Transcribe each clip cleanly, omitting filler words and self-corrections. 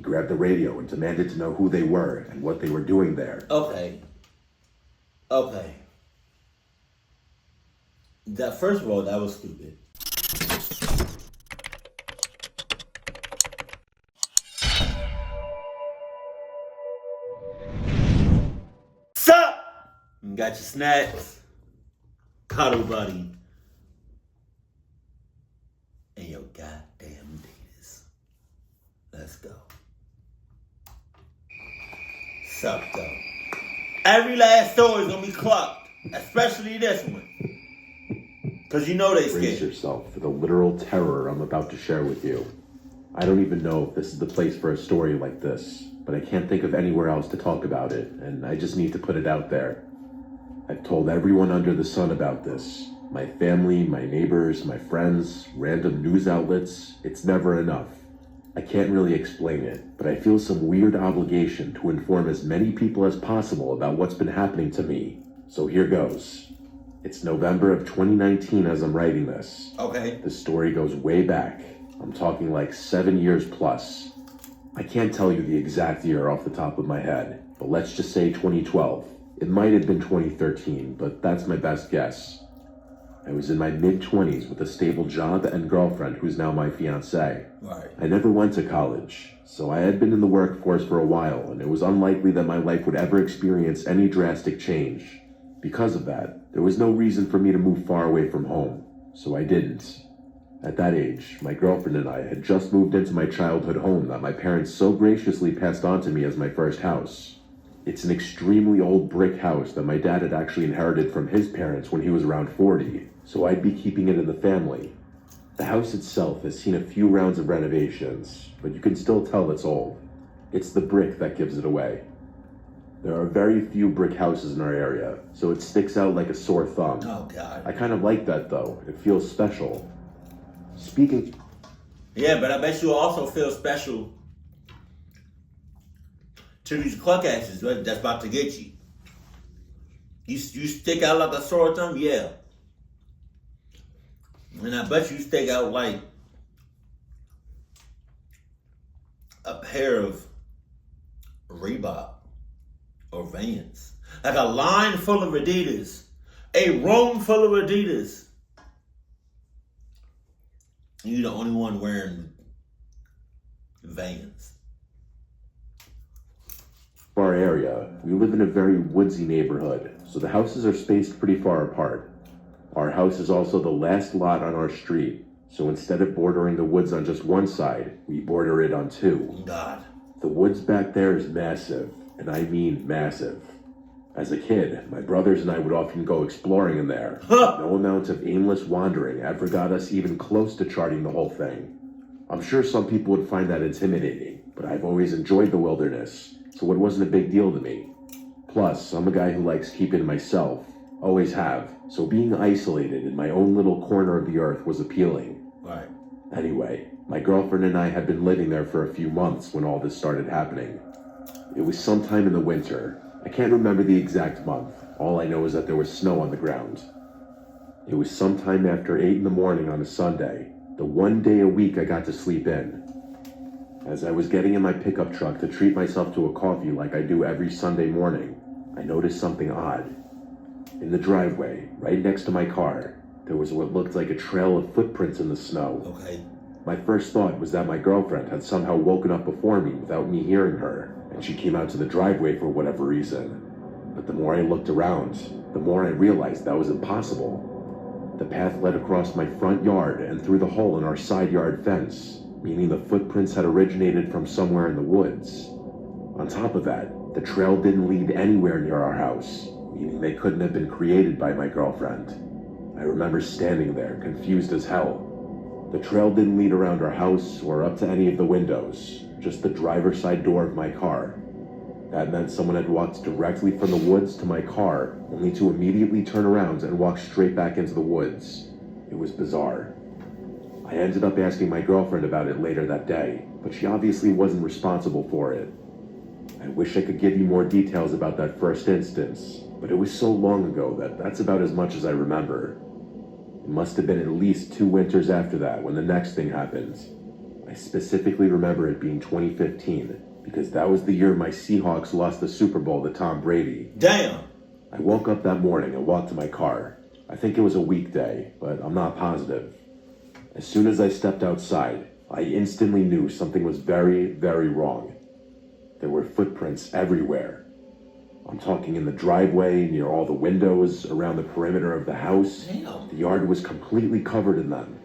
grabbed the radio and demanded to know who they were and what they were doing there. Okay. That first of all, that was stupid. Sup? Got your snacks, cuddle buddy, and your goddamn daters. Let's go. Sup though. Every last story is gonna be clocked, especially this one. Cause you know they Brace scared. yourself for the literal terror I'm about to share with you. I don't even know if this is the place for a story like this, but I can't think of anywhere else to talk about it, and I just need to put it out there. I've told everyone under the sun about this. My family, my neighbors, my friends, random news outlets. It's never enough. I can't really explain it, but I feel some weird obligation to inform as many people as possible about what's been happening to me. So here goes. It's November of 2019 as I'm writing this. Okay. The story goes way back. I'm talking like 7 years plus. I can't tell you the exact year off the top of my head, but let's just say 2012. It might have been 2013, but that's my best guess. I was in my mid-20s with a stable job and girlfriend who's now my fiancée. Right. I never went to college, so I had been in the workforce for a while, and it was unlikely that my life would ever experience any drastic change. Because of that, there was no reason for me to move far away from home, so I didn't. At that age, my girlfriend and I had just moved into my childhood home that my parents so graciously passed on to me as my first house. It's an extremely old brick house that my dad had actually inherited from his parents when he was around 40, so I'd be keeping it in the family. The house itself has seen a few rounds of renovations, but you can still tell it's old. It's the brick that gives it away. There are very few brick houses in our area, so it sticks out like a sore thumb. Oh, God. I kind of like that though. It feels special. Speaking... Yeah, but I bet you also feel special to these cluck asses that's about to get you. You stick out like a sore thumb? Yeah. And I bet you stick out like a pair of Reebok or Vans. Like a line full of Adidas. A room full of Adidas. You're the only one wearing Vans. Our area, we live in a very woodsy neighborhood, so the houses are spaced pretty far apart. Our house is also the last lot on our street, so instead of bordering the woods on just one side, we border it on two. God. The woods back there is massive, and I mean massive. As a kid, my brothers and I would often go exploring in there. No amount of aimless wandering ever got us even close to charting the whole thing. I'm sure some people would find that intimidating, but I've always enjoyed the wilderness, so it wasn't a big deal to me. Plus, I'm a guy who likes keeping to myself. Always have. So being isolated in my own little corner of the earth was appealing. Right. Anyway, my girlfriend and I had been living there for a few months when all this started happening. It was sometime in the winter. I can't remember the exact month. All I know is that there was snow on the ground. It was sometime after 8 in the morning on a Sunday, the one day a week I got to sleep in. As I was getting in my pickup truck to treat myself to a coffee like I do every Sunday morning, I noticed something odd. In the driveway, right next to my car, there was what looked like a trail of footprints in the snow. Okay. My first thought was that my girlfriend had somehow woken up before me without me hearing her, and she came out to the driveway for whatever reason. But the more I looked around, the more I realized that was impossible. The path led across my front yard and through the hole in our side yard fence, meaning the footprints had originated from somewhere in the woods. On top of that, the trail didn't lead anywhere near our house, meaning they couldn't have been created by my girlfriend. I remember standing there, confused as hell. The trail didn't lead around our house or up to any of the windows, just the driver's side door of my car. That meant someone had walked directly from the woods to my car, only to immediately turn around and walk straight back into the woods. It was bizarre. I ended up asking my girlfriend about it later that day, but she obviously wasn't responsible for it. I wish I could give you more details about that first instance, but it was so long ago that that's about as much as I remember. It must have been at least 2 winters after that when the next thing happened. I specifically remember it being 2015 because that was the year my Seahawks lost the Super Bowl to Tom Brady. Damn. I woke up that morning and walked to my car. I think it was a weekday, but I'm not positive. As soon as I stepped outside, I instantly knew something was very, very wrong. There were footprints everywhere. I'm talking in the driveway, near all the windows, around the perimeter of the house. Damn. The yard was completely covered in them.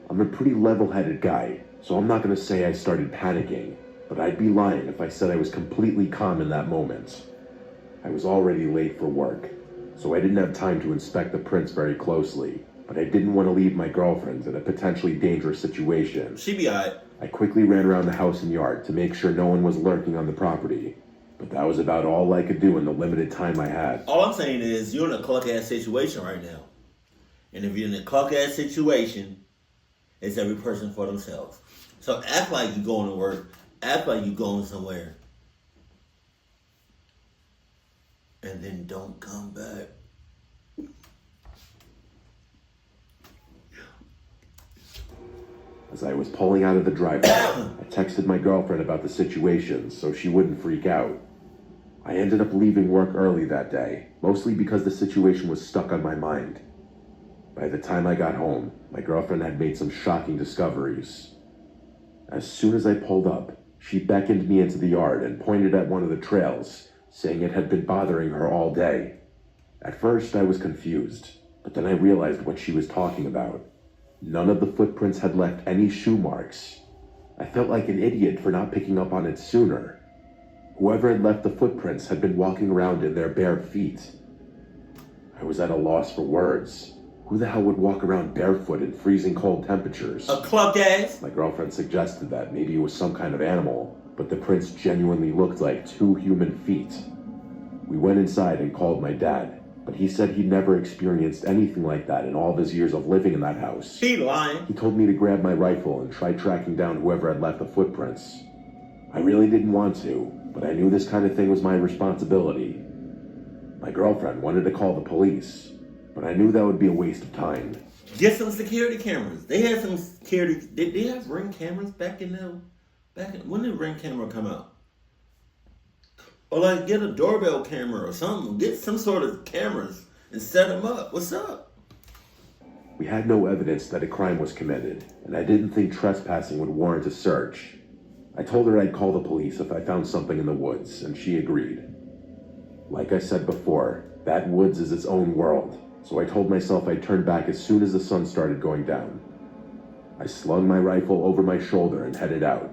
I'm a pretty level-headed guy, so I'm not going to say I started panicking, but I'd be lying if I said I was completely calm in that moment. I was already late for work, so I didn't have time to inspect the prints very closely, but I didn't want to leave my girlfriend in a potentially dangerous situation. She be alright. I quickly ran around the house and yard to make sure no one was lurking on the property, but that was about all I could do in the limited time I had. All I'm saying is you're in a cluck-ass situation right now. And if you're in a cluck-ass situation, it's every person for themselves. So act like you're going to work. Act like you're going somewhere. And then don't come back. As I was pulling out of the driveway, I texted my girlfriend about the situation so she wouldn't freak out. I ended up leaving work early that day, mostly because the situation was stuck on my mind. By the time I got home, my girlfriend had made some shocking discoveries. As soon as I pulled up, she beckoned me into the yard and pointed at one of the trails, saying it had been bothering her all day. At first, I was confused, but then I realized what she was talking about. None of the footprints had left any shoe marks. I felt like an idiot for not picking up on it sooner. Whoever had left the footprints had been walking around in their bare feet. I was at a loss for words. Who the hell would walk around barefoot in freezing cold temperatures? A cluck ass? My girlfriend suggested that maybe it was some kind of animal, but the prints genuinely looked like 2 human feet. We went inside and called my dad, but he said he'd never experienced anything like that in all of his years of living in that house. He lying. He told me to grab my rifle and try tracking down whoever had left the footprints. I really didn't want to, but I knew this kind of thing was my responsibility. My girlfriend wanted to call the police, but I knew that would be a waste of time. Get some security cameras. They had some security. Did they have Ring cameras back in when did Ring camera come out? Or like get a doorbell camera or something. Get some sort of cameras and set them up. What's up? We had no evidence that a crime was committed, and I didn't think trespassing would warrant a search. I told her I'd call the police if I found something in the woods, and she agreed. Like I said before, that woods is its own world, so I told myself I'd turn back as soon as the sun started going down. I slung my rifle over my shoulder and headed out.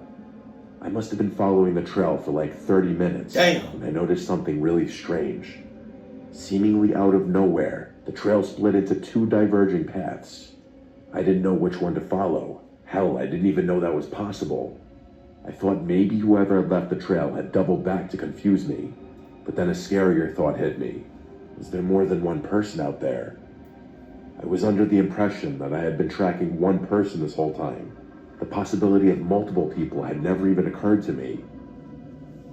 I must have been following the trail for like 30 minutes. Damn. When I noticed something really strange. Seemingly out of nowhere, the trail split into 2 diverging paths. I didn't know which one to follow. Hell, I didn't even know that was possible. I thought maybe whoever had left the trail had doubled back to confuse me. But then a scarier thought hit me. Was there more than one person out there? I was under the impression that I had been tracking one person this whole time. The possibility of multiple people had never even occurred to me.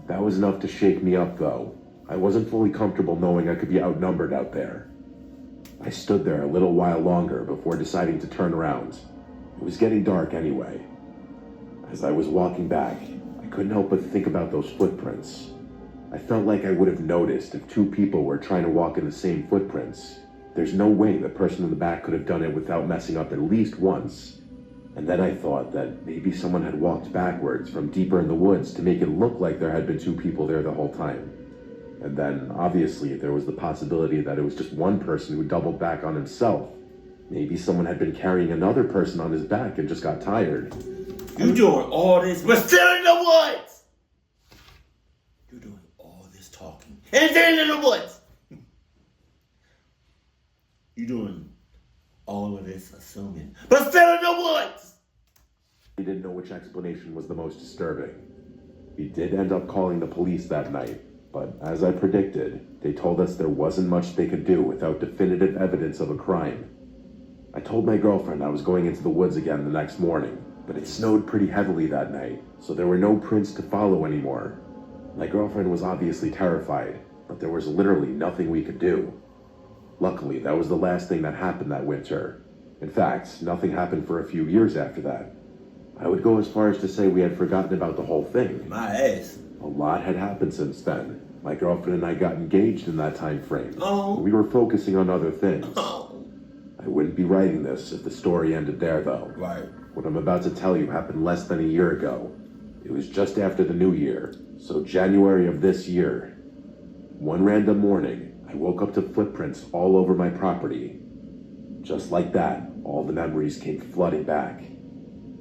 That was enough to shake me up, though. I wasn't fully comfortable knowing I could be outnumbered out there. I stood there a little while longer before deciding to turn around. It was getting dark anyway. As I was walking back, I couldn't help but think about those footprints. I felt like I would have noticed if 2 people were trying to walk in the same footprints. There's no way the person in the back could have done it without messing up at least once. And then I thought that maybe someone had walked backwards from deeper in the woods to make it look like there had been 2 people there the whole time. And then, obviously, there was the possibility that it was just one person who doubled back on himself. Maybe someone had been carrying another person on his back and just got tired. You doing all this, but still in the woods! You're doing all this talking, and still in the woods! You doing all of this assuming, but still in the woods! I didn't know which explanation was the most disturbing. We did end up calling the police that night, but as I predicted, they told us there wasn't much they could do without definitive evidence of a crime. I told my girlfriend I was going into the woods again the next morning, but it snowed pretty heavily that night, so there were no prints to follow anymore. My girlfriend was obviously terrified, but there was literally nothing we could do. Luckily, that was the last thing that happened that winter. In fact, nothing happened for a few years after that. I would go as far as to say we had forgotten about the whole thing. My ass. A lot had happened since then. My girlfriend and I got engaged in that time frame. Oh. We were focusing on other things. Oh. I wouldn't be writing this if the story ended there, though. Right. What I'm about to tell you happened less than a year ago. It was just after the new year, so January of this year. One random morning, I woke up to footprints all over my property. Just like that, all the memories came flooding back.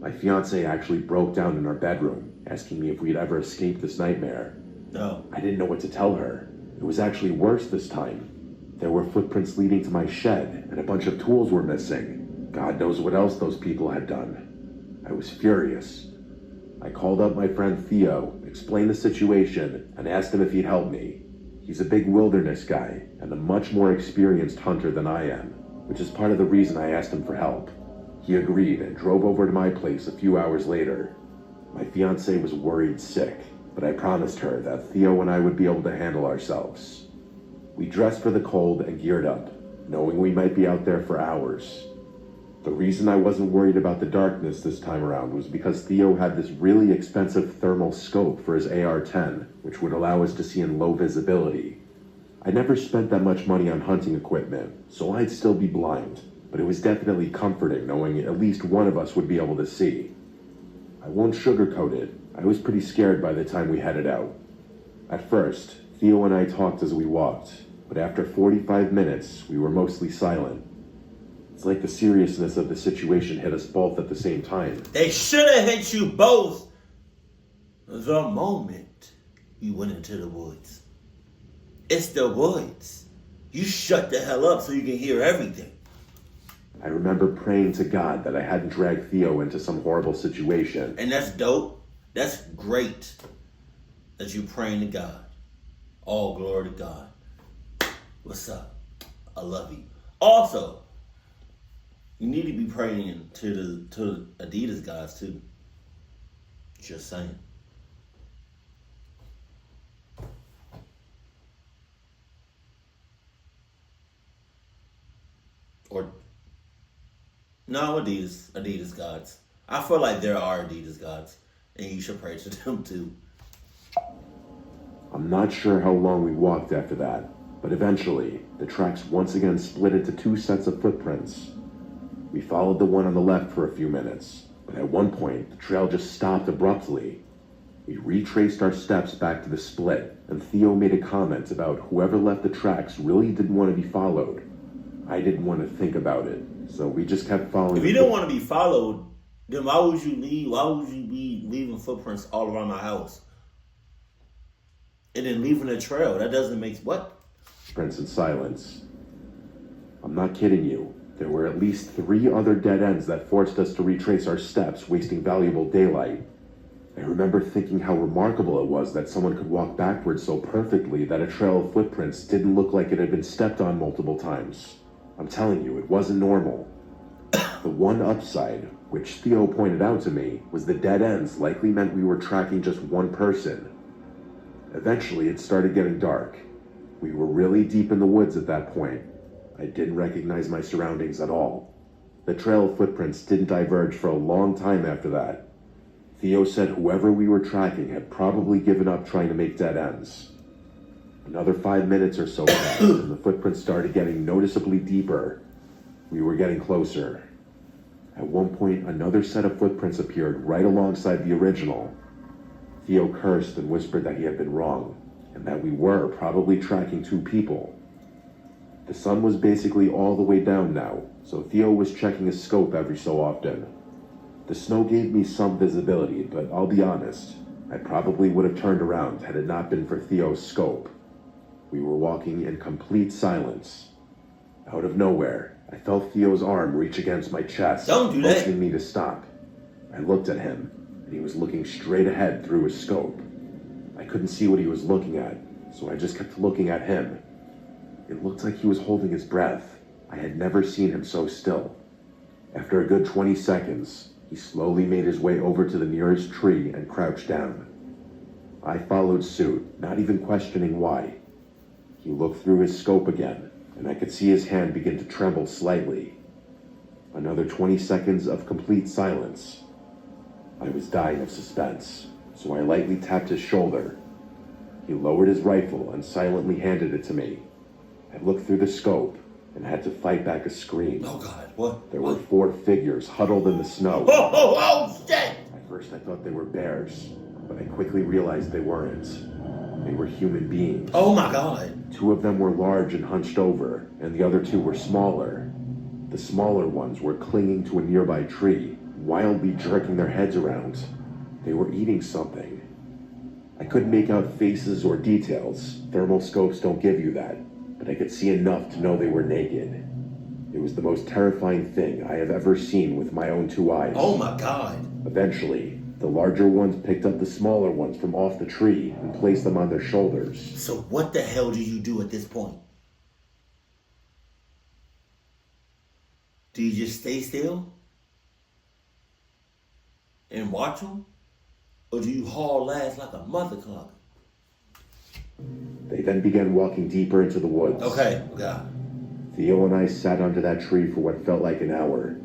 My fiancée actually broke down in our bedroom, asking me if we'd ever escaped this nightmare. No. I didn't know what to tell her. It was actually worse this time. There were footprints leading to my shed, and a bunch of tools were missing. God knows what else those people had done. I was furious. I called up my friend Theo, explained the situation, and asked him if he'd help me. He's a big wilderness guy, and a much more experienced hunter than I am, which is part of the reason I asked him for help. He agreed and drove over to my place a few hours later. My fiancée was worried sick, but I promised her that Theo and I would be able to handle ourselves. We dressed for the cold and geared up, knowing we might be out there for hours. The reason I wasn't worried about the darkness this time around was because Theo had this really expensive thermal scope for his AR-10, which would allow us to see in low visibility. I never spent that much money on hunting equipment, so I'd still be blind, but it was definitely comforting knowing at least one of us would be able to see. I won't sugarcoat it, I was pretty scared by the time we headed out. At first, Theo and I talked as we walked, but after 45 minutes, we were mostly silent. It's like the seriousness of the situation hit us both at the same time. They should have hit you both the moment you went into the woods. It's the woods. You shut the hell up so you can hear everything. I remember praying to God that I hadn't dragged Theo into some horrible situation. And that's dope. That's great that you praying to God. All glory to God. What's up? I love you. Also, you need to be praying to the Adidas guys too. Just saying. Or no, Adidas gods. I feel like there are Adidas gods, and you should pray to them too. I'm not sure how long we walked after that, but eventually, the tracks once again split into two sets of footprints. We followed the one on the left for a few minutes, but at one point, the trail just stopped abruptly. We retraced our steps back to the split, and Theo made a comment about whoever left the tracks really didn't want to be followed. I didn't want to think about it, so we just kept following. If you don't want to be followed, then why would you leave? Why would you be leaving footprints all around my house? And then leaving a trail. That doesn't make what? Prince in silence. I'm not kidding you. There were at least 3 other dead ends that forced us to retrace our steps, wasting valuable daylight. I remember thinking how remarkable it was that someone could walk backwards so perfectly that a trail of footprints didn't look like it had been stepped on multiple times. I'm telling you, it wasn't normal. The one upside, which Theo pointed out to me, was the dead ends likely meant we were tracking just one person. Eventually, it started getting dark. We were really deep in the woods at that point. I didn't recognize my surroundings at all. The trail of footprints didn't diverge for a long time after that. Theo said whoever we were tracking had probably given up trying to make dead ends. Another 5 minutes or so passed, and the footprints started getting noticeably deeper. We were getting closer. At one point, another set of footprints appeared right alongside the original. Theo cursed and whispered that he had been wrong, and that we were probably tracking 2 people. The sun was basically all the way down now, so Theo was checking his scope every so often. The snow gave me some visibility, but I'll be honest, I probably would have turned around had it not been for Theo's scope. We were walking in complete silence. Out of nowhere, I felt Theo's arm reach against my chest, Don't do that. motioning me to stop. I looked at him, and he was looking straight ahead through his scope. I couldn't see what he was looking at, so I just kept looking at him. It looked like he was holding his breath. I had never seen him so still. After a good 20 seconds, he slowly made his way over to the nearest tree and crouched down. I followed suit, not even questioning why. He looked through his scope again, and I could see his hand begin to tremble slightly. Another 20 seconds of complete silence. I was dying of suspense, so I lightly tapped his shoulder. He lowered his rifle and silently handed it to me. I looked through the scope and had to fight back a scream. Oh God, what? There were 4 figures huddled in the snow. Oh, shit! At first I thought they were bears, but I quickly realized they weren't. They were human beings. Oh my God. 2 of them were large and hunched over, and the other 2 were smaller. The smaller ones were clinging to a nearby tree, wildly jerking their heads around. They were eating something. I couldn't make out faces or details. Thermal scopes don't give you that, but I could see enough to know they were naked. It was the most terrifying thing I have ever seen with my own 2 eyes. Oh my God. Eventually, the larger ones picked up the smaller ones from off the tree and placed them on their shoulders. So what the hell do you do at this point? Do you just stay still and watch them? Or do you haul ass like a mother clock? They then began walking deeper into the woods. Okay, yeah. Theo and I sat under that tree for what felt like an hour.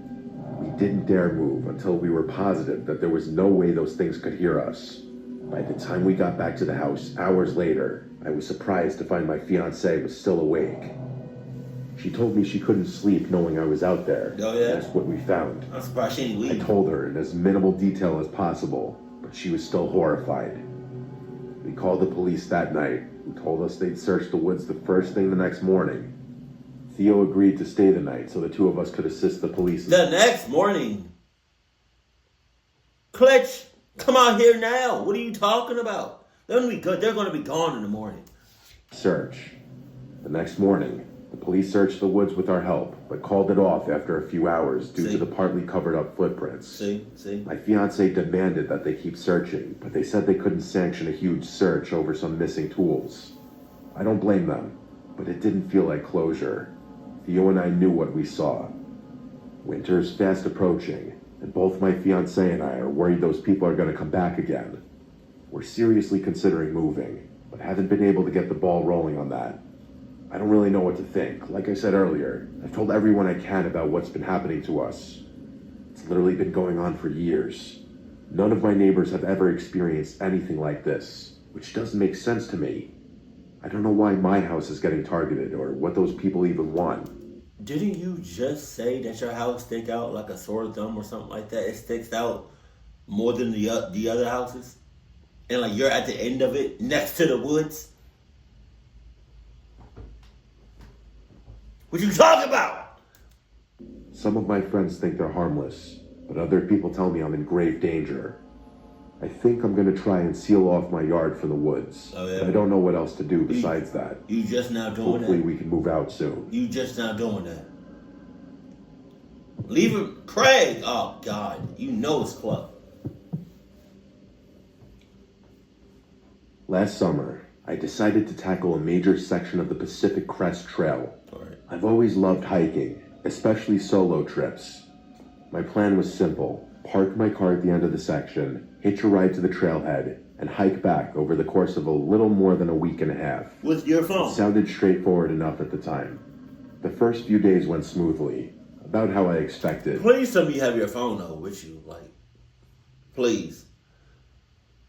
We didn't dare move until we were positive that there was no way those things could hear us. By the time we got back to the house, hours later, I was surprised to find my fiancée was still awake. She told me she couldn't sleep knowing I was out there. Oh, yeah? That's what we found. I'm surprised she didn't I leave. told her in as minimal detail as possible, but she was still horrified. We called the police that night, who told us they'd search the woods the first thing the next morning. Theo agreed to stay the night so the 2 of us could assist the police. The next morning? Clutch, come out here now. What are you talking about? They're gonna be good. They're gonna be gone in the morning. Search. The next morning, the police searched the woods with our help, but called it off after a few hours due to the partly covered up footprints. See? My fiancé demanded that they keep searching, but they said they couldn't sanction a huge search over some missing tools. I don't blame them, but it didn't feel like closure. Theo and I knew what we saw. Winter's fast approaching, and both my fiancé and I are worried those people are going to come back again. We're seriously considering moving, but haven't been able to get the ball rolling on that. I don't really know what to think. Like I said earlier, I've told everyone I can about what's been happening to us. It's literally been going on for years. None of my neighbors have ever experienced anything like this, which doesn't make sense to me. I don't know why my house is getting targeted or what those people even want. Didn't you just say that your house stick out like a sore thumb or something like that? It sticks out more than the other houses? And like you're at the end of it, next to the woods? What you talking about? Some of my friends think they're harmless, but other people tell me I'm in grave danger. I think I'm going to try and seal off my yard from the woods. Oh, yeah? But I don't know what else to do besides that. You just now doing Hopefully that? we can move out soon. You just now doing that? Leave him, Craig! Oh, God. You know it's club. Last summer, I decided to tackle a major section of the Pacific Crest Trail. All right. I've always loved hiking, especially solo trips. My plan was simple. Park my car at the end of the section, hitch a ride to the trailhead, and hike back over the course of a little more than a week and a half. With your phone? It sounded straightforward enough at the time. The first few days went smoothly, about how I expected. Please tell me you have your phone though with you, like, please.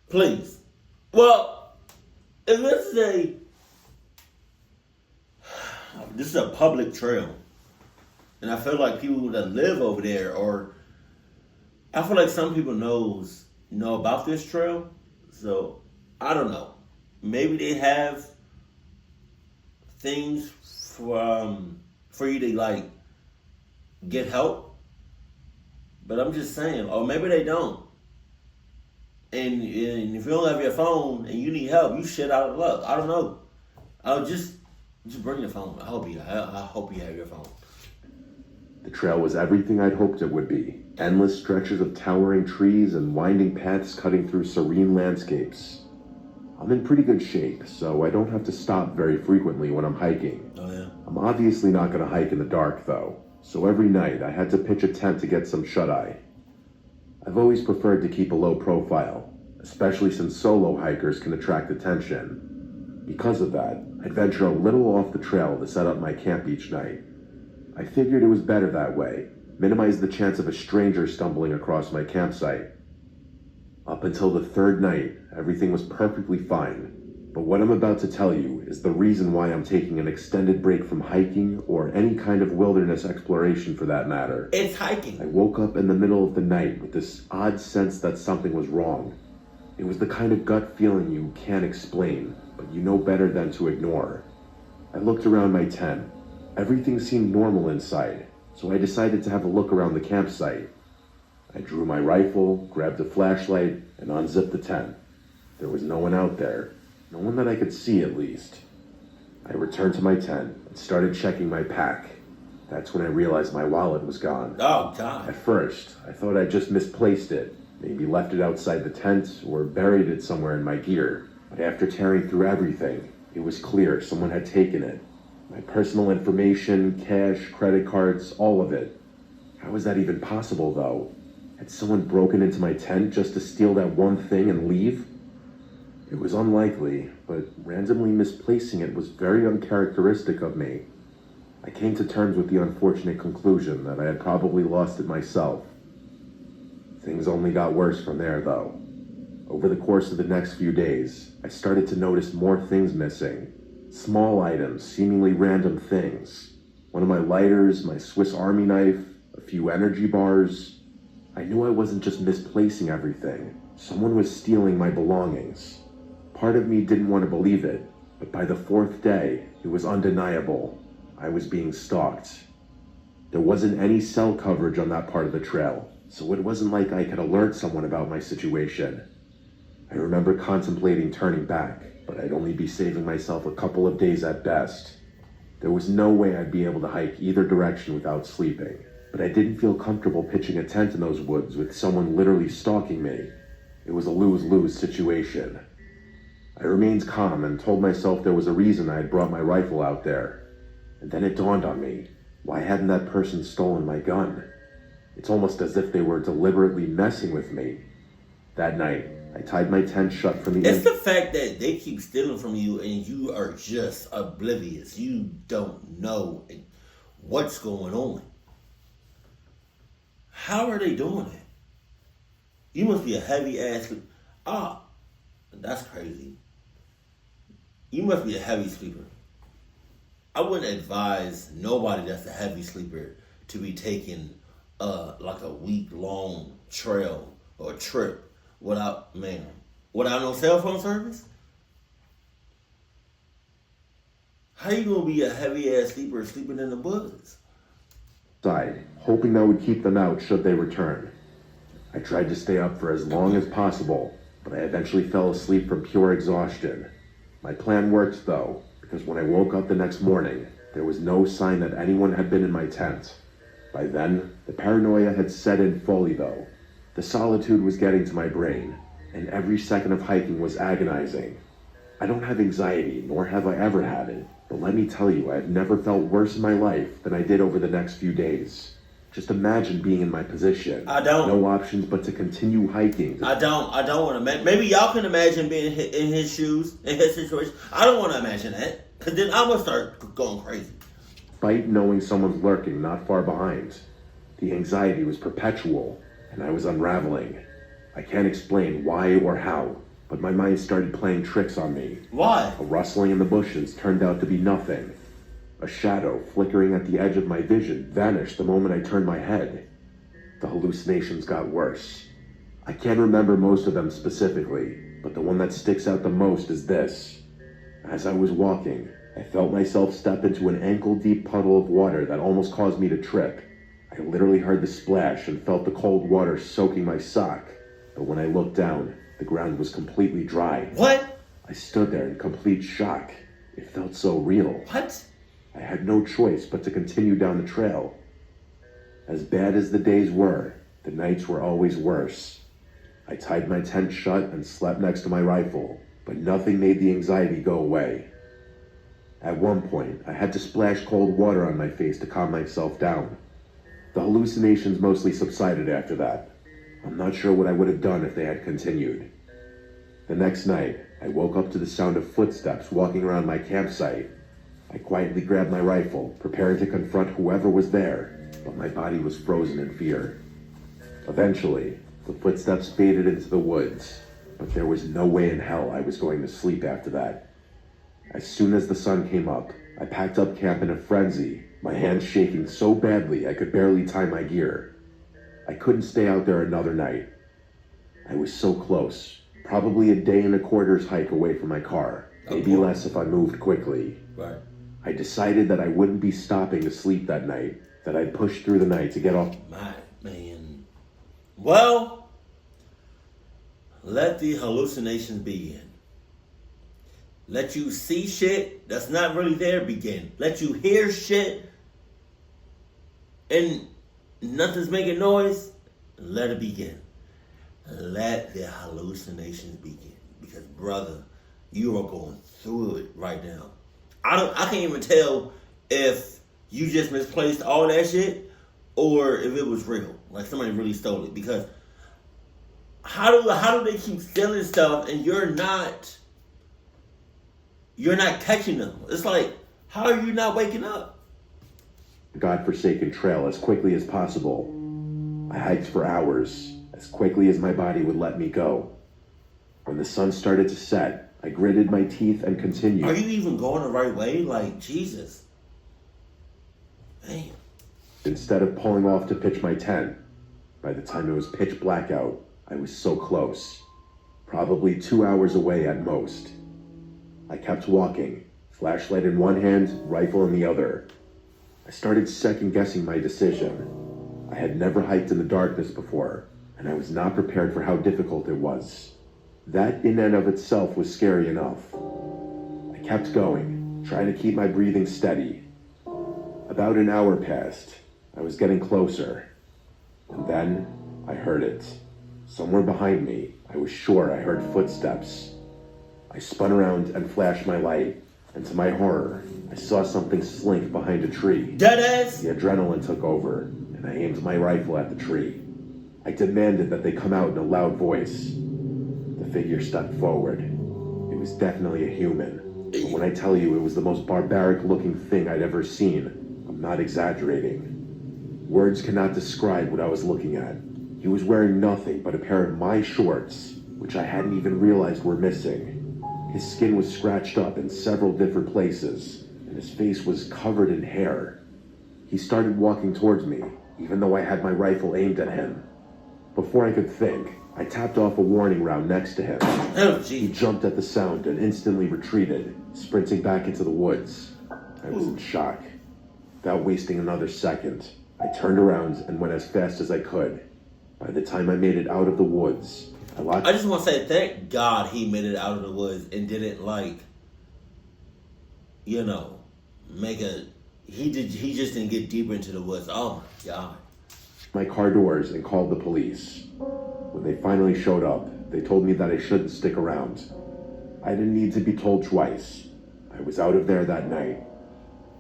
Please. Well, if this is a public trail, and I feel like people that live over there, or I feel like some people know about this trail, so I don't know. Maybe they have things for you to like get help, but I'm just saying, or maybe they don't. And if you don't have your phone and you need help, you shit out of luck. I don't know. I'll just bring your phone. I hope you have your phone. The trail was everything I'd hoped it would be. Endless stretches of towering trees and winding paths cutting through serene landscapes. I'm in pretty good shape, so I don't have to stop very frequently when I'm hiking. Oh, yeah? I'm obviously not going to hike in the dark, though, so every night I had to pitch a tent to get some shut-eye. I've always preferred to keep a low profile, especially since solo hikers can attract attention. Because of that, I'd venture a little off the trail to set up my camp each night. I figured it was better that way, minimize the chance of a stranger stumbling across my campsite. Up until the third night, everything was perfectly fine. But what I'm about to tell you is the reason why I'm taking an extended break from hiking or any kind of wilderness exploration for that matter. It's hiking. I woke up in the middle of the night with this odd sense that something was wrong. It was the kind of gut feeling you can't explain, but you know better than to ignore. I looked around my tent. Everything seemed normal inside, so I decided to have a look around the campsite. I drew my rifle, grabbed a flashlight, and unzipped the tent. There was no one out there. No one that I could see, at least. I returned to my tent and started checking my pack. That's when I realized my wallet was gone. Oh, God. At first, I thought I just misplaced it, maybe left it outside the tent or buried it somewhere in my gear. But after tearing through everything, it was clear someone had taken it. My personal information, cash, credit cards, all of it. How was that even possible, though? Had someone broken into my tent just to steal that one thing and leave? It was unlikely, but randomly misplacing it was very uncharacteristic of me. I came to terms with the unfortunate conclusion that I had probably lost it myself. Things only got worse from there, though. Over the course of the next few days, I started to notice more things missing. Small items, seemingly random things. One of my lighters, my Swiss Army knife, a few energy bars. I knew I wasn't just misplacing everything. Someone was stealing my belongings. Part of me didn't want to believe it, but by the fourth day, it was undeniable. I was being stalked. There wasn't any cell coverage on that part of the trail, so it wasn't like I could alert someone about my situation. I remember contemplating turning back, but I'd only be saving myself a couple of days at best. There was no way I'd be able to hike either direction without sleeping, but I didn't feel comfortable pitching a tent in those woods with someone literally stalking me. It was a lose-lose situation. I remained calm and told myself there was a reason I had brought my rifle out there. And then it dawned on me, why hadn't that person stolen my gun? It's almost as if they were deliberately messing with me. That night, I tied my tent shut from the It's the fact that they keep stealing from you and you are just oblivious. You don't know what's going on. How are they doing it? You must be a heavy ass. That's crazy. You must be a heavy sleeper. I wouldn't advise nobody that's a heavy sleeper to be taking like a week-long trail or trip without no cell phone service. How you gonna be a heavy ass sleeper sleeping in the woods? Hoping that would keep them out should they return. I tried to stay up for as long as possible, but I eventually fell asleep from pure exhaustion. My plan worked though, because when I woke up the next morning, there was no sign that anyone had been in my tent. By then, the paranoia had set in fully though. The solitude was getting to my brain, and every second of hiking was agonizing. I don't have anxiety, nor have I ever had it, but let me tell you, I have never felt worse in my life than I did over the next few days. Just imagine being in my position. I don't. No options but to continue hiking. I don't want to imagine. Maybe y'all can imagine being in his shoes, in his situation. I don't want to imagine that, because then I'm going to start going crazy. Despite knowing someone's lurking not far behind, the anxiety was perpetual, and I was unraveling. I can't explain why or how, but my mind started playing tricks on me. Why? A rustling in the bushes turned out to be nothing. A shadow flickering at the edge of my vision vanished the moment I turned my head. The hallucinations got worse. I can't remember most of them specifically, but the one that sticks out the most is this. As I was walking, I felt myself step into an ankle-deep puddle of water that almost caused me to trip. I literally heard the splash and felt the cold water soaking my sock, but when I looked down, the ground was completely dry. What? I stood there in complete shock. It felt so real. What? I had no choice but to continue down the trail. As bad as the days were, the nights were always worse. I tied my tent shut and slept next to my rifle, but nothing made the anxiety go away. At one point, I had to splash cold water on my face to calm myself down. The hallucinations mostly subsided after that. I'm not sure what I would have done if they had continued. The next night, I woke up to the sound of footsteps walking around my campsite. I quietly grabbed my rifle, preparing to confront whoever was there, but my body was frozen in fear. Eventually, The footsteps faded into the woods, but there was no way in hell I was going to sleep after that. As soon as the sun came up, I packed up camp in a frenzy, my hands shaking so badly I could barely tie my gear. I couldn't stay out there another night. I was so close, probably a day and a quarter's hike away from my car, maybe less if I moved quickly. Right. I decided that I wouldn't be stopping to sleep that night, that I'd push through the night to get off. My man. Well, let the hallucinations begin. Let you see shit that's not really there begin. Let you hear shit and nothing's making noise. Let it begin. Let the hallucinations begin. Because brother, you are going through it right now. I can't even tell if you just misplaced all that shit or if it was real. Like somebody really stole it. Because how do they keep stealing stuff and you're not catching them? It's like, how are you not waking up? The godforsaken trail as quickly as possible. I hiked for hours, as quickly as my body would let me go. When the sun started to set, I gritted my teeth and continued. Are you even going the right way? Like, Jesus. Man. Instead of pulling off to pitch my tent, by the time it was pitch black out, I was so close. Probably 2 hours away at most. I kept walking, flashlight in one hand, rifle in the other. I started second-guessing my decision. I had never hiked in the darkness before, and I was not prepared for how difficult it was. That in and of itself was scary enough. I kept going, trying to keep my breathing steady. About an hour passed. I was getting closer. And then I heard it. Somewhere behind me, I was sure I heard footsteps. I spun around and flashed my light, and to my horror, I saw something slink behind a tree. Deadass! The adrenaline took over, and I aimed my rifle at the tree. I demanded that they come out in a loud voice. The figure stepped forward. It was definitely a human. But when I tell you it was the most barbaric-looking thing I'd ever seen, I'm not exaggerating. Words cannot describe what I was looking at. He was wearing nothing but a pair of my shorts, which I hadn't even realized were missing. His skin was scratched up in several different places, and his face was covered in hair. He started walking towards me, even though I had my rifle aimed at him. Before I could think, I tapped off a warning round next to him. Oh, He gee. jumped at the sound and instantly retreated, sprinting back into the woods. I was in shock. Without wasting another second, I turned around and went as fast as I could. By the time I made it out of the woods, I just want to say, thank God he made it out of the woods and didn't he just didn't get deeper into the woods. Oh my God. my car doors and called the police. When they finally showed up, they told me that I shouldn't stick around. I didn't need to be told twice. I was out of there that night.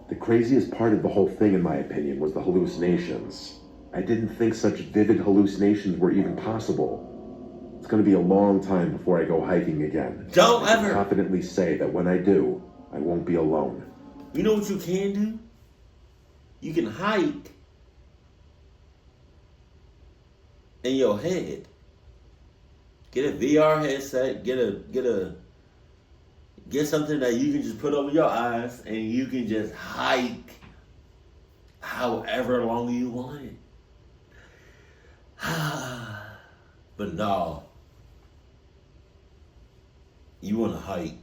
The craziest part of the whole thing, in my opinion, was the hallucinations. I didn't think such vivid hallucinations were even possible. It's going to be a long time before I go hiking again. Don't I can ever. confidently say that when I do, I won't be alone. You know what you can do? You can hike in your head. Get a VR headset. Get something that you can just put over your eyes, and you can just hike however long you want it. But no, you want to hike.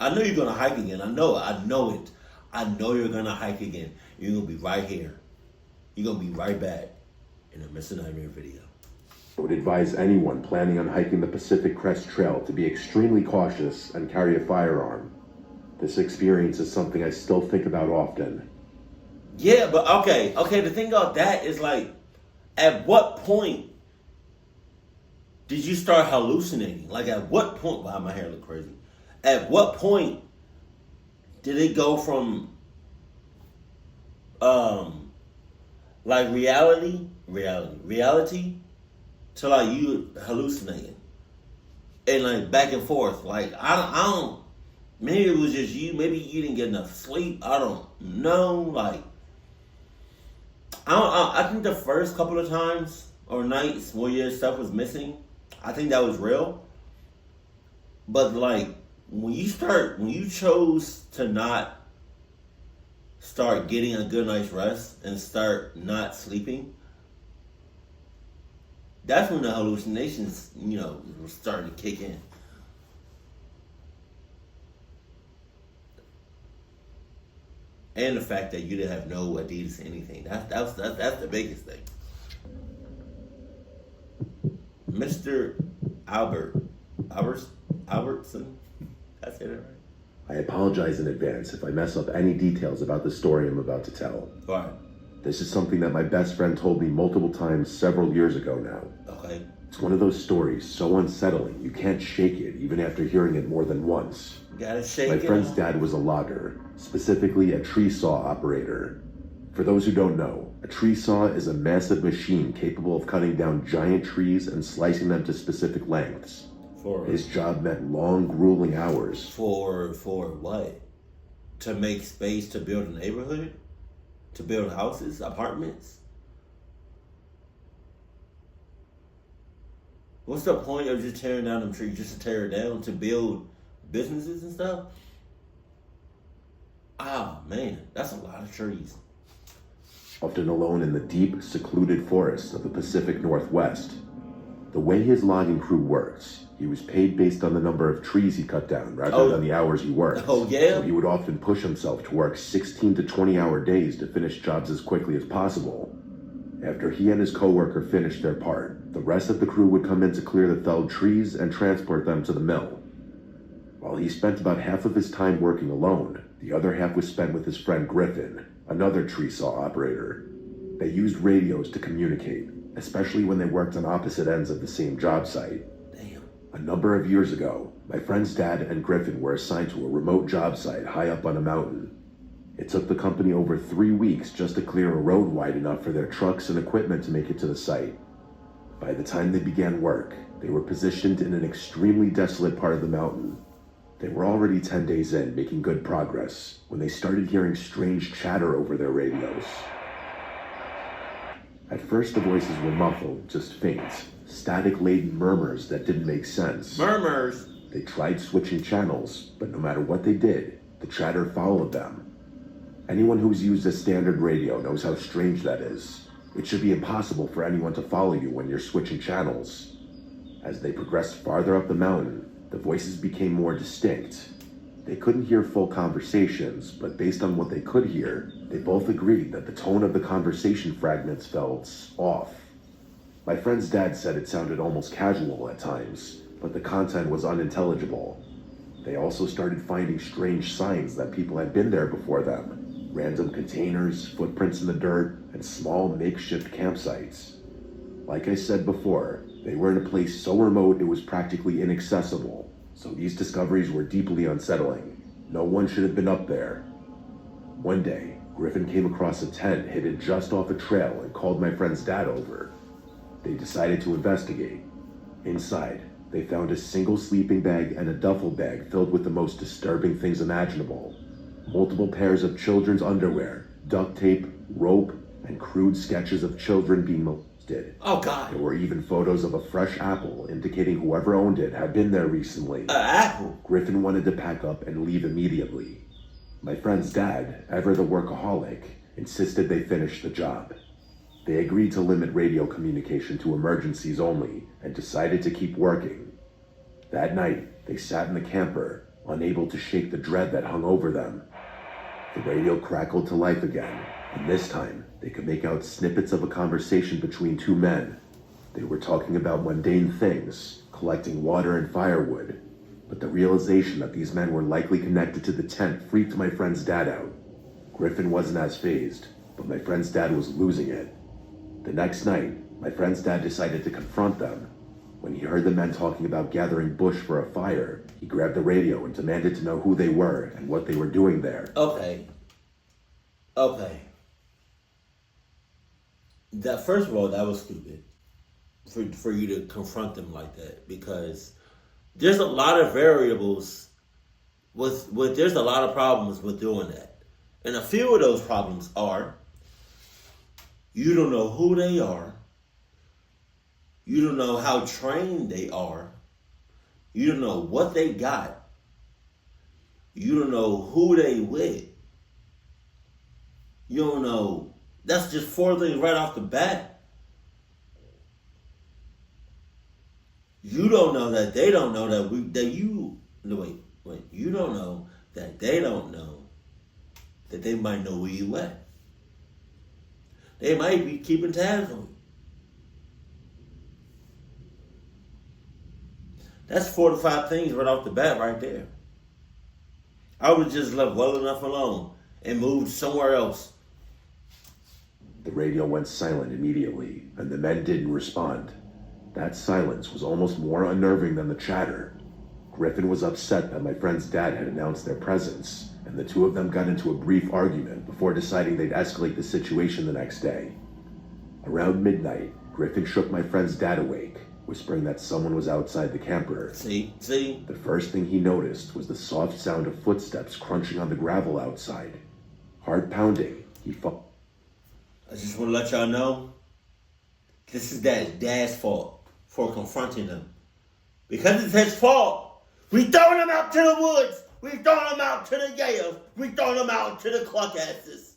I know you're gonna hike again. I know it. I know you're gonna hike again. You're gonna be right here. You're gonna be right back in a Mr. Nightmare video. I would advise anyone planning on hiking the Pacific Crest Trail to be extremely cautious and carry a firearm. This experience is something I still think about often. Yeah, but okay. The thing about that is like, at what point did you start hallucinating? Like, at what point? Wow, my hair look crazy. At what point did it go from like reality to like you hallucinating and like back and forth? Like I don't. Maybe it was just you. Maybe you didn't get enough sleep. I don't know. Like I think the first couple of times, or nights where your stuff was missing. I think that was real. But like when you chose to not start getting a good night's rest and start not sleeping, that's when the hallucinations, were starting to kick in. And the fact that you didn't have no Adidas anything. That's the biggest thing. Mr. Albertson, I said it right. I apologize in advance if I mess up any details about the story I'm about to tell. Right. This is something that my best friend told me multiple times several years ago now. Okay. It's one of those stories so unsettling you can't shake it even after hearing it more than once. Gotta shake it. My friend's dad was a logger, specifically a tree saw operator. For those who don't know, a tree saw is a massive machine capable of cutting down giant trees and slicing them to specific lengths. His job meant long, grueling hours. For what? To make space to build a neighborhood? To build houses, apartments? What's the point of just tearing down them trees just to tear it down to build businesses and stuff? Ah, man, that's a lot of trees. Often alone in the deep, secluded forests of the Pacific Northwest. The way his logging crew works, he was paid based on the number of trees he cut down rather than the hours he worked. Oh, yeah? So he would often push himself to work 16 to 20-hour days to finish jobs as quickly as possible. After he and his coworker finished their part, the rest of the crew would come in to clear the felled trees and transport them to the mill. While he spent about half of his time working alone, the other half was spent with his friend Griffin, another tree saw operator. They used radios to communicate, especially when they worked on opposite ends of the same job site. Damn. A number of years ago, my friend's dad and Griffin were assigned to a remote job site high up on a mountain. It took the company over 3 weeks just to clear a road wide enough for their trucks and equipment to make it to the site. By the time they began work, they were positioned in an extremely desolate part of the mountain. They were already 10 days in, making good progress, when they started hearing strange chatter over their radios. At first, the voices were muffled, just faint, static-laden murmurs that didn't make sense. Murmurs? They tried switching channels, but no matter what they did, the chatter followed them. Anyone who's used a standard radio knows how strange that is. It should be impossible for anyone to follow you when you're switching channels. As they progressed farther up the mountain, the voices became more distinct. They couldn't hear full conversations, but based on what they could hear, they both agreed that the tone of the conversation fragments felt off. My friend's dad said it sounded almost casual at times, but the content was unintelligible. They also started finding strange signs that people had been there before them. Random containers, footprints in the dirt, and small makeshift campsites. Like I said before, they were in a place so remote it was practically inaccessible, so these discoveries were deeply unsettling. No one should have been up there. One day, Griffin came across a tent hidden just off a trail and called my friend's dad over. They decided to investigate. Inside, they found a single sleeping bag and a duffel bag filled with the most disturbing things imaginable. Multiple pairs of children's underwear, duct tape, rope, and crude sketches of children being molested. Oh, God. There were even photos of a fresh apple indicating whoever owned it had been there recently. Apple? Griffin wanted to pack up and leave immediately. My friend's dad, ever the workaholic, insisted they finish the job. They agreed to limit radio communication to emergencies only and decided to keep working. That night, they sat in the camper, unable to shake the dread that hung over them. The radio crackled to life again, and this time, they could make out snippets of a conversation between two men. They were talking about mundane things, collecting water and firewood, but the realization that these men were likely connected to the tent freaked my friend's dad out. Griffin wasn't as fazed, but my friend's dad was losing it. The next night, my friend's dad decided to confront them. When he heard the men talking about gathering bush for a fire, he grabbed the radio and demanded to know who they were and what they were doing there. Okay. That, first of all, that was stupid for you to confront them like that, because there's a lot of variables with there's a lot of problems with doing that. And a few of those problems are you don't know who they are. You don't know how trained they are. You don't know what they got. You don't know who they with. You don't know. That's just 4 things right off the bat. You don't know that they don't know you don't know that they don't know that they might know where you at. They might be keeping tabs on you. That's 4 to 5 things right off the bat right there. I would just left well enough alone and moved somewhere else. The radio went silent immediately, and the men didn't respond. That silence was almost more unnerving than the chatter. Griffin was upset that my friend's dad had announced their presence, and the two of them got into a brief argument before deciding they'd escalate the situation the next day. Around midnight, Griffin shook my friend's dad awake, whispering that someone was outside the camper. See? The first thing he noticed was the soft sound of footsteps crunching on the gravel outside. Heart pounding, I just want to let y'all know, this is dad's fault for confronting him. Because it's his fault, we throwing him out to the woods. We throwing him out to the Gators. We throwing him out to the Cluckasses.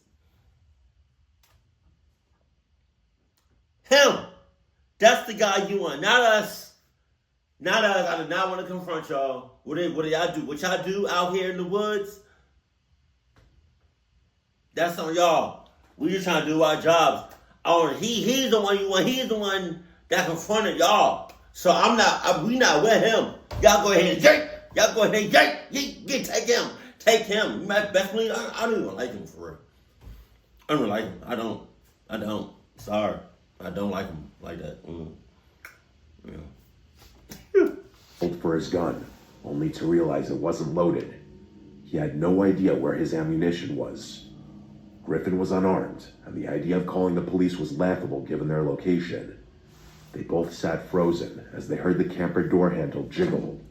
Him. That's the guy you want, not us. Not us. I do not want to confront y'all. What do y'all do? What y'all do out here in the woods? That's on y'all. We just trying to do our jobs. Oh, he's the one you want. He's the one that confronted y'all. So we not with him. Y'all go ahead and yank. Y'all go ahead and yank. Take him. Take him. My best friend, I don't even like him for real. I don't like him. I don't. Sorry. I don't like him like that. Yeah. Pulled for his gun, only to realize it wasn't loaded. He had no idea where his ammunition was. Griffin was unarmed, and the idea of calling the police was laughable given their location. They both sat frozen as they heard the camper door handle jiggle.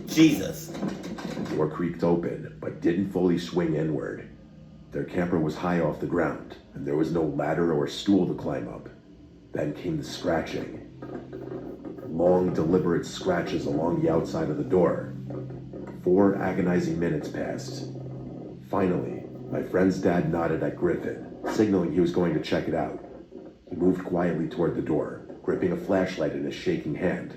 Jesus. The door creaked open, but didn't fully swing inward. Their camper was high off the ground, and there was no ladder or stool to climb up. Then came the scratching. Long, deliberate scratches along the outside of the door. 4 agonizing minutes passed. Finally, my friend's dad nodded at Griffin, signaling he was going to check it out. He moved quietly toward the door, gripping a flashlight in his shaking hand.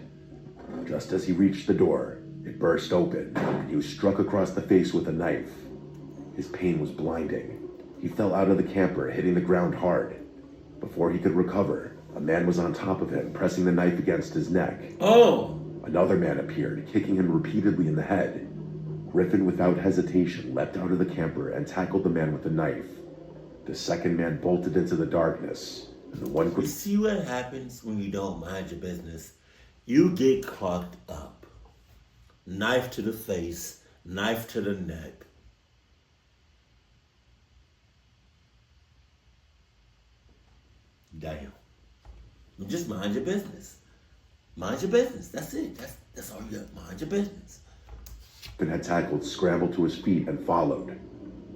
Just as he reached the door, it burst open, and he was struck across the face with a knife. His pain was blinding. He fell out of the camper, hitting the ground hard. Before he could recover, a man was on top of him, pressing the knife against his neck. Oh! Another man appeared, kicking him repeatedly in the head. Griffin, without hesitation, leapt out of the camper and tackled the man with the knife. The second man bolted into the darkness, and the one... You see what happens when you don't mind your business? You get clogged up. Knife to the face, knife to the neck. Damn. Just mind your business. Mind your business. That's it. That's all you got. Mind your business. Griffin had tackled, scrambled to his feet, and followed.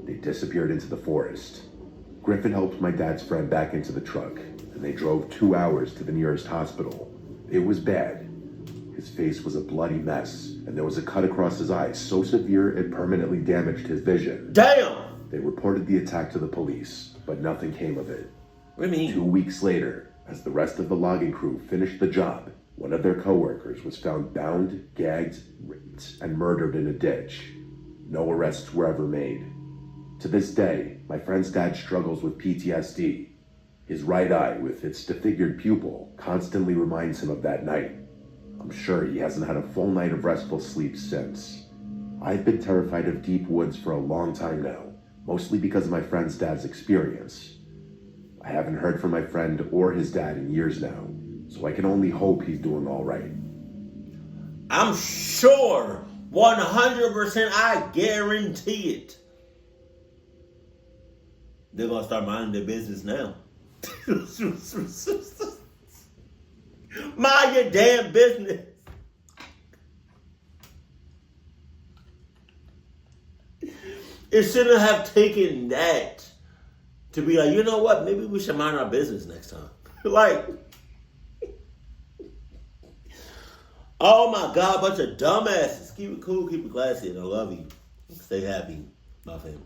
They disappeared into the forest. Griffin helped my dad's friend back into the truck, and they drove 2 hours to the nearest hospital. It was bad. His face was a bloody mess, and there was a cut across his eye so severe it permanently damaged his vision. Damn! They reported the attack to the police, but nothing came of it. What do you mean? 2 weeks later, as the rest of the logging crew finished the job, one of their co-workers was found bound, gagged, raped, and murdered in a ditch. No arrests were ever made. To this day, my friend's dad struggles with PTSD. His right eye, with its disfigured pupil, constantly reminds him of that night. I'm sure he hasn't had a full night of restful sleep since. I've been terrified of deep woods for a long time now, mostly because of my friend's dad's experience. I haven't heard from my friend or his dad in years now, so I can only hope he's doing all right. I'm sure, 100%, I guarantee it. They're going to start minding their business now. Mind your damn business. It shouldn't have taken that to be like, you know what, maybe we should mind our business next time. Like, Oh my God, bunch of dumbasses. Keep it cool, keep it classy, and I love you. Stay happy, my family.